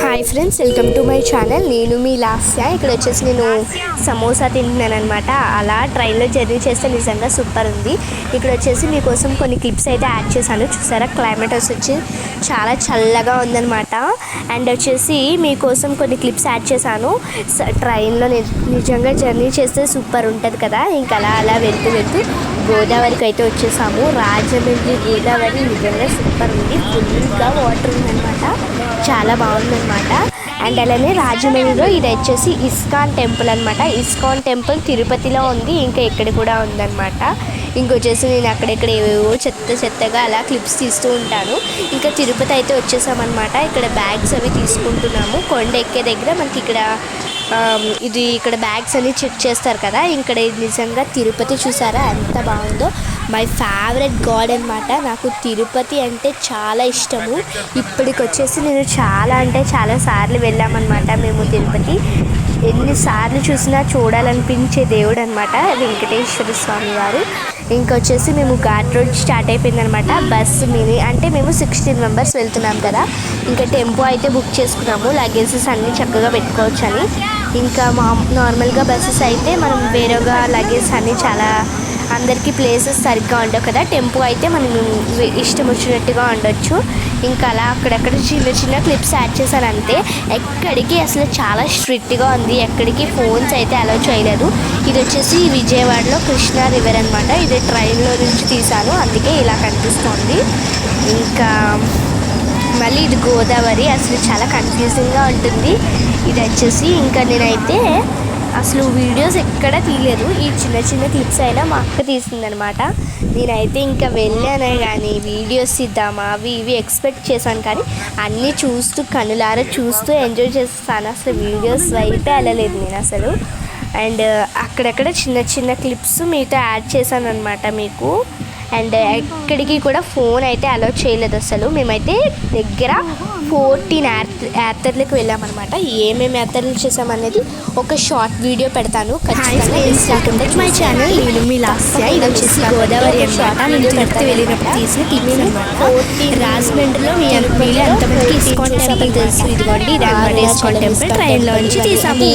Hi friends, welcome to my channel. నేను మీ లాస్య. ఇక్కడ వచ్చేసి నేను సమోసా తింటున్నాను అనమాట. అలా ట్రైన్లో జర్నీ చేస్తే నిజంగా సూపర్ ఉంది. ఇక్కడ వచ్చేసి మీకోసం కొన్ని క్లిప్స్ అయితే యాడ్ చేశాను. చూసారా, క్లైమేట్ వచ్చి చాలా చల్లగా ఉందన్నమాట. అండ్ వచ్చేసి మీకోసం కొన్ని క్లిప్స్ యాడ్ చేశాను. ట్రైన్లో నిజంగా జర్నీ చేస్తే సూపర్ ఉంటుంది కదా. ఇంకా అలా వెళ్తూ గోదావరికి అయితే వచ్చేసాము. రాజమండ్రి గోదావరి నిజంగా సూపర్ ఉంది. ఫుల్గా వాటర్ ఉందన్నమాట, చాలా బాగుందన్నమాట. అండ్ అలానే రాజమండ్రిలో ఇది వచ్చేసి ఇస్కాన్ టెంపుల్ అనమాట. ఇస్కాన్ టెంపుల్ తిరుపతిలో ఉంది, ఇంకా ఇక్కడ కూడా ఉందన్నమాట. ఇంకొచ్చేసి నేను అక్కడెక్కడ ఏవేవో చెత్తగా అలా క్లిప్స్ తీస్తూ ఉంటాను. ఇంకా తిరుపతి అయితే వచ్చేసామన్నమాట. ఇక్కడ బ్యాగ్స్ అవి తీసుకుంటున్నాము. కొండ ఎక్కే దగ్గర మనకి ఇక్కడ బ్యాగ్స్ అన్ని చెక్ చేస్తారు కదా. ఇక్కడ నిజంగా తిరుపతి చూసారా ఎంత బాగుందో. మై ఫేవరెట్ గాడ్ అనమాట. నాకు తిరుపతి అంటే చాలా ఇష్టము. ఇప్పటికి వచ్చేసి నేను చాలా సార్లు వెళ్ళామన్నమాట. మేము తిరుపతి ఎన్నిసార్లు చూసినా చూడాలనిపించే దేవుడు అనమాట వెంకటేశ్వర స్వామి వారు. ఇంకొచ్చేసి మేము ఘాట్ రోడ్ స్టార్ట్ అయిపోయిందనమాట. బస్సు అంటే మేము 16 మెంబర్స్ వెళ్తున్నాం కదా. ఇంకా టెంపో అయితే బుక్ చేసుకున్నాము, లగేజెస్ అన్నీ చక్కగా పెట్టుకోవచ్చు అని. ఇంకా నార్మల్గా బస్సెస్ అయితే మనం వేరేగా లగేజ్ అన్నీ చాలా అందరికీ ప్లేసెస్ సరిగ్గా ఉండవు కదా. టెంపో అయితే మనం ఇష్టం వచ్చినట్టుగా ఉండొచ్చు. ఇంకా అలా అక్కడక్కడ చిన్న క్లిప్స్ యాడ్ చేశాను అంతే. ఎక్కడికి అసలు చాలా స్ట్రిక్ట్గా ఉంది, ఎక్కడికి ఫోన్స్ అయితే అలౌ చేయలేదు. ఇది వచ్చేసి విజయవాడలో కృష్ణా రివర్ అనమాట. ఇది ట్రైన్లో నుంచి తీశాను, అందుకే ఇలా కనిపిస్తోంది. ఇంకా మళ్ళీ ఇది గోదావరి, అసలు చాలా కన్ఫ్యూజింగ్గా ఉంటుంది. ఇది వచ్చేసి ఇంకా నేనైతే అసలు వీడియోస్ ఎక్కడ తీయలేదు. ఈ చిన్న క్లిప్స్ అయినా మా అక్క తీసిందనమాట. నేనైతే ఇంకా వెళ్ళానే కానీ వీడియోస్ తీద్దామా అవి ఇవి ఎక్స్పెక్ట్ చేశాను, కానీ అన్నీ కనులారా చూస్తూ ఎంజాయ్ చేస్తాను. అసలు వీడియోస్ అయితే వెళ్ళలేదు నేను అసలు. అండ్ అక్కడక్కడ చిన్న క్లిప్స్ మీతో యాడ్ చేశాను అనమాట మీకు. అండ్ ఎక్కడికి కూడా ఫోన్ అయితే అలౌ చేయలేదు అసలు. మేమైతే దగ్గర 14 యాత్రలకు వెళ్ళామన్నమాట. ఏమేమి యాత్రలు చేసామనేది ఒక షార్ట్ వీడియో పెడతాను ఖచ్చితంగా. మై ఛానల్ నేను మీ లాస్య. ఇది వచ్చేసి గోదావరి అనమాట. నేను తిరుపతి వెళ్ళినప్పుడు తీసిన క్లిప్స్ అనమాట. రాజమండ్రిలో మీ ఎంతమందికి ఇస్కాన్ టెంపుల్ తెలుసు, ఇదిగోండి ఇది అనమాట ఇస్కాన్ టెంపుల్. ట్రైన్లో నుంచి తీసాము.